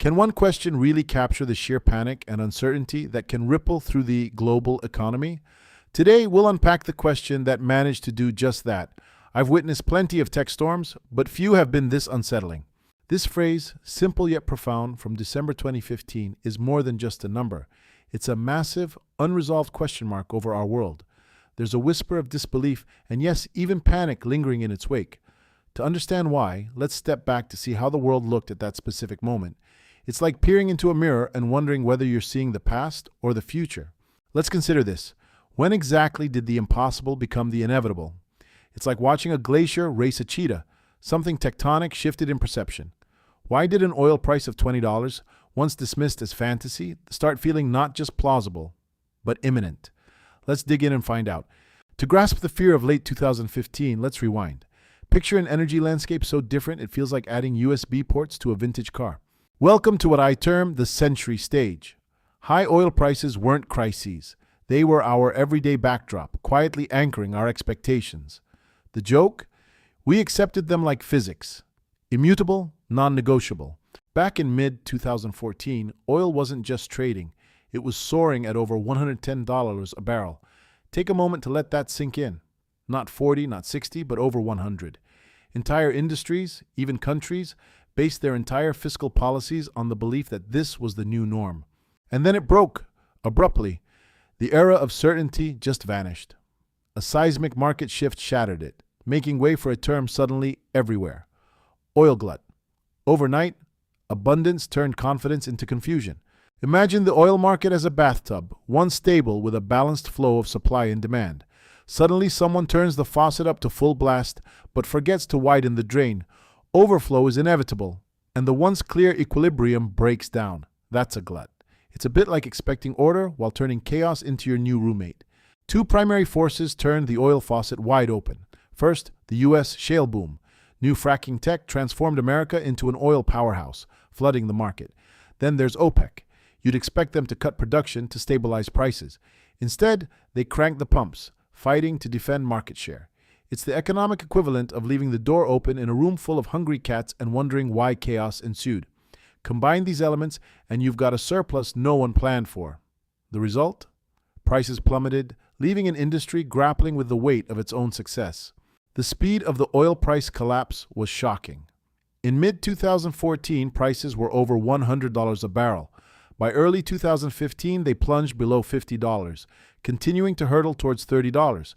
Can one question really capture the sheer panic and uncertainty that can ripple through the global economy? Today, we'll unpack the question that managed to do just that. I've witnessed plenty of tech storms, but few have been this unsettling. This phrase, simple yet profound, from December 2015, is more than just a number. It's a massive, unresolved question mark over our world. There's a whisper of disbelief, and yes, even panic lingering in its wake. To understand why, let's step back to see how the world looked at that specific moment. It's like peering into a mirror and wondering whether you're seeing the past or the future. Let's consider this. When exactly did the impossible become the inevitable? It's like watching a glacier race a cheetah. Something tectonic shifted in perception. Why did an oil price of $20, once dismissed as fantasy, start feeling not just plausible, but imminent? Let's dig in and find out. To grasp the fear of late 2015, let's rewind. Picture an energy landscape so different it feels like adding USB ports to a vintage car. Welcome to what I term the century stage. High oil prices weren't crises. They were our everyday backdrop, quietly anchoring our expectations. The joke? We accepted them like physics. Immutable, non-negotiable. Back in mid-2014, oil wasn't just trading. It was soaring at over $110 a barrel. Take a moment to let that sink in. Not 40, not 60, but over 100. Entire industries, even countries, based their entire fiscal policies on the belief that this was the new norm. And then it broke, abruptly. The era of certainty just vanished. A seismic market shift shattered it, making way for a term suddenly everywhere. Oil glut. Overnight, abundance turned confidence into confusion. Imagine the oil market as a bathtub, once stable with a balanced flow of supply and demand. Suddenly, someone turns the faucet up to full blast, but forgets to widen the drain. Overflow is inevitable, and the once clear equilibrium breaks down. That's a glut. It's a bit like expecting order while turning chaos into your new roommate. Two primary forces turned the oil faucet wide open. First, the U.S. shale boom. New fracking tech transformed America into an oil powerhouse, flooding the market. Then there's OPEC. You'd expect them to cut production to stabilize prices. Instead, they cranked the pumps, fighting to defend market share. It's the economic equivalent of leaving the door open in a room full of hungry cats and wondering why chaos ensued. Combine these elements and you've got a surplus no one planned for. The result? Prices plummeted, leaving an industry grappling with the weight of its own success. The speed of the oil price collapse was shocking. In mid-2014, prices were over $100 a barrel. By early 2015, they plunged below $50, continuing to hurtle towards $30.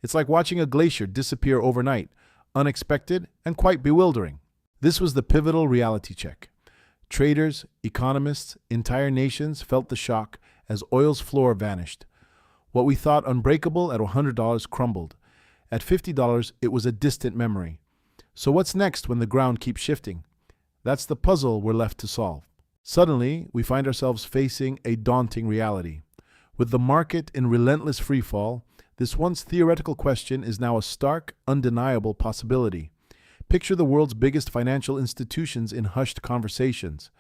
It's like watching a glacier disappear overnight, unexpected and quite bewildering. This was the pivotal reality check. Traders, economists, entire nations felt the shock as oil's floor vanished. What we thought unbreakable at $100 crumbled. At $50, it was a distant memory. So what's next when the ground keeps shifting? That's the puzzle we're left to solve. Suddenly, we find ourselves facing a daunting reality. With the market in relentless freefall, this once theoretical question is now a stark, undeniable possibility. Picture the world's biggest financial institutions in hushed conversations,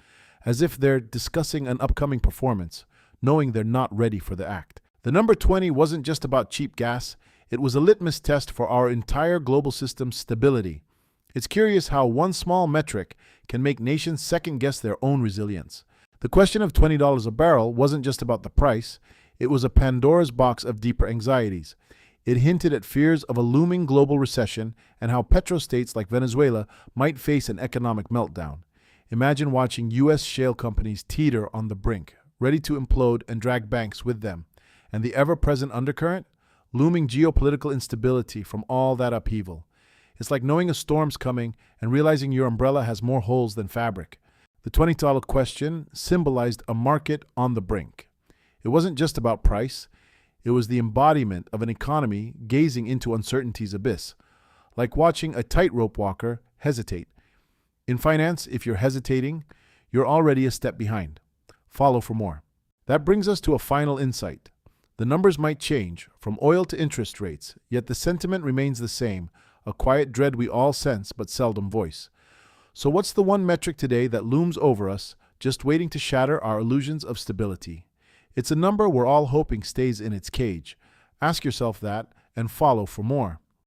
as if they're discussing an upcoming performance, knowing they're not ready for the act. The number 20 wasn't just about cheap gas, it was a litmus test for our entire global system's stability. It's curious how one small metric can make nations second-guess their own resilience. The question of $20 a barrel wasn't just about the price, it was a Pandora's box of deeper anxieties. It hinted at fears of a looming global recession and how petrostates like Venezuela might face an economic meltdown. Imagine watching U.S. shale companies teeter on the brink, ready to implode and drag banks with them. And the ever-present undercurrent? Looming geopolitical instability from all that upheaval. It's like knowing a storm's coming and realizing your umbrella has more holes than fabric. The $20 question symbolized a market on the brink. It wasn't just about price. It was the embodiment of an economy gazing into uncertainty's abyss, like watching a tightrope walker hesitate. In finance, if you're hesitating, you're already a step behind. Follow for more. That brings us to a final insight. The numbers might change, from oil to interest rates, yet the sentiment remains the same, a quiet dread we all sense but seldom voice. So what's the one metric today that looms over us, just waiting to shatter our illusions of stability? It's a number we're all hoping stays in its cage. Ask yourself that and follow for more.